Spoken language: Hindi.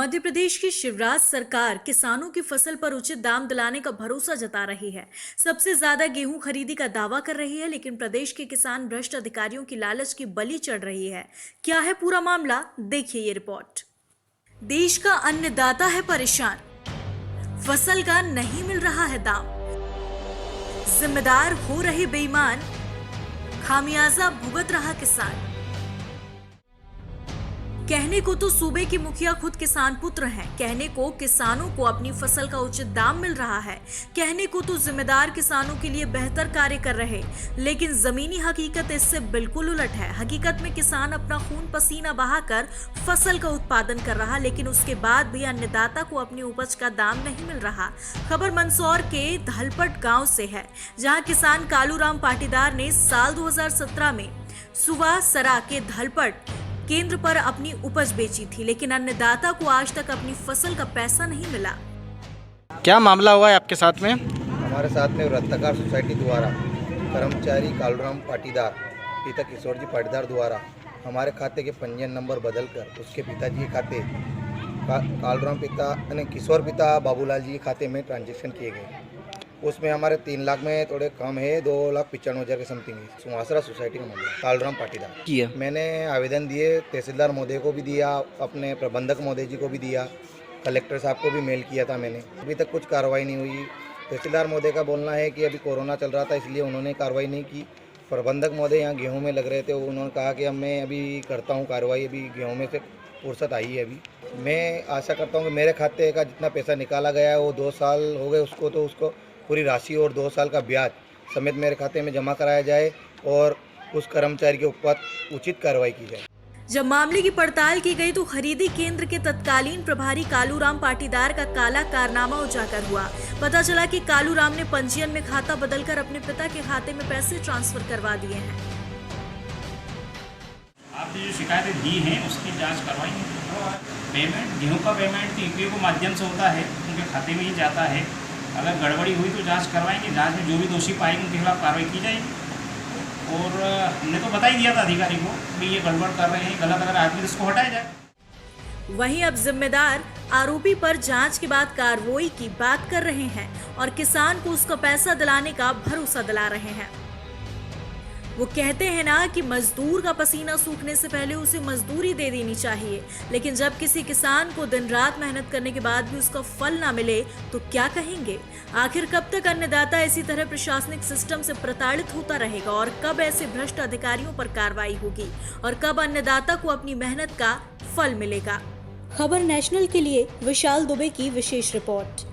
मध्य प्रदेश की शिवराज सरकार किसानों की फसल पर उचित दाम दिलाने का भरोसा जता रही है। सबसे ज्यादा गेहूं खरीदी का दावा कर रही है, लेकिन प्रदेश के किसान भ्रष्ट अधिकारियों की लालच की बलि चढ़ रही है। क्या है पूरा मामला, देखिए ये रिपोर्ट। देश का अन्नदाता है परेशान, फसल का नहीं मिल रहा है दाम, जिम्मेदार हो रहे बेईमान, खामियाजा भुगत रहा किसान। कहने को तो सूबे के मुखिया खुद किसान पुत्र हैं, कहने को किसानों को अपनी फसल का उचित दाम मिल रहा है, कहने को तो जिम्मेदार किसानों के लिए बेहतर कार्य कर रहे, लेकिन जमीनी हकीकत इससे बिल्कुल उलट है। हकीकत में किसान अपना खून पसीना बहाकर फसल का उत्पादन कर रहा, लेकिन उसके बाद भी अन्नदाता को अपनी उपज का दाम नहीं मिल रहा। खबर मंदसौर के धलपट गाँव से है, जहाँ किसान कालूराम पाटीदार ने साल 2017 में सुबह सरा के धलपट केंद्र पर अपनी उपज बेची थी, लेकिन अन्नदाता को आज तक अपनी फसल का पैसा नहीं मिला। क्या मामला हुआ है आपके साथ में? हमारे साथ में रत्नाकर सोसाइटी द्वारा कर्मचारी कालूराम पाटीदार पिता किशोर जी पाटीदार द्वारा हमारे खाते के पंजीयन नंबर बदलकर उसके पिताजी के खाते कालूराम पिता यानी किशोर पिता बाबूलाल जी के खाते में ट्रांजेक्शन किए गए। उसमें हमारे 3 लाख में थोड़े कम है, 2,95,000 के समथिंग है। सुहासरा सोसाइटी का मामला कालूराम पाटीदार किया। मैंने आवेदन दिए, तहसीलदार महोदय को भी दिया, अपने प्रबंधक महोदय जी को भी दिया, कलेक्टर साहब को भी मेल किया था मैंने। अभी तक कुछ कार्रवाई नहीं हुई। तहसीलदार महोदय का बोलना है कि अभी कोरोना चल रहा था इसलिए उन्होंने कार्रवाई नहीं की। प्रबंधक महोदय यहाँ गेहूँ में लग रहे थे, उन्होंने कहा कि अब मैं अभी करता हूँ कार्रवाई, अभी गेहूँ में से फुर्सत आई है। अभी मैं आशा करता हूँ कि मेरे खाते का जितना पैसा निकाला गया है वो 2 साल हो गए उसको, तो उसको पूरी राशि और 2 साल का ब्याज समेत मेरे खाते में जमा कराया जाए और उस कर्मचारी के ऊपर उचित कार्रवाई की जाए। जब मामले की पड़ताल की गई तो खरीदी केंद्र के तत्कालीन प्रभारी कालूराम पाटीदार का काला कारनामा उजागर हुआ। पता चला कि कालूराम ने पंजीयन में खाता बदलकर अपने पिता के खाते में पैसे ट्रांसफर करवा दिए हैं। आपने जो शिकायतें दी हैं उसकी जांच करवाई। पेमेंट गेहूं का पेमेंट ईपीओ के माध्यम से होता है, उनके खाते में ही जाता है। अगर गड़बड़ी हुई तो जांच करवाएंगे, जांच में जो भी दोषी पाएंगे उनके खिलाफ कार्रवाई की जाएगी। और हमने तो बता ही दिया था अधिकारी को कि ये गड़बड़ कर रहे हैं, गलत अगर आदमी इसको हटाया जाए। वहीं अब जिम्मेदार आरोपी पर जांच के बाद कार्रवाई की बात कर रहे हैं और किसान को उसका पैसा दिलाने का भरोसा दिला रहे हैं। वो कहते हैं ना कि मजदूर का पसीना सूखने से पहले उसे मजदूरी दे देनी चाहिए, लेकिन जब किसी किसान को दिन रात मेहनत करने के बाद भी उसका फल ना मिले तो क्या कहेंगे? आखिर कब तक अन्नदाता इसी तरह प्रशासनिक सिस्टम से प्रताड़ित होता रहेगा और कब ऐसे भ्रष्ट अधिकारियों पर कार्रवाई होगी और कब अन्नदाता को अपनी मेहनत का फल मिलेगा? खबर नेशनल के लिए विशाल दुबे की विशेष रिपोर्ट।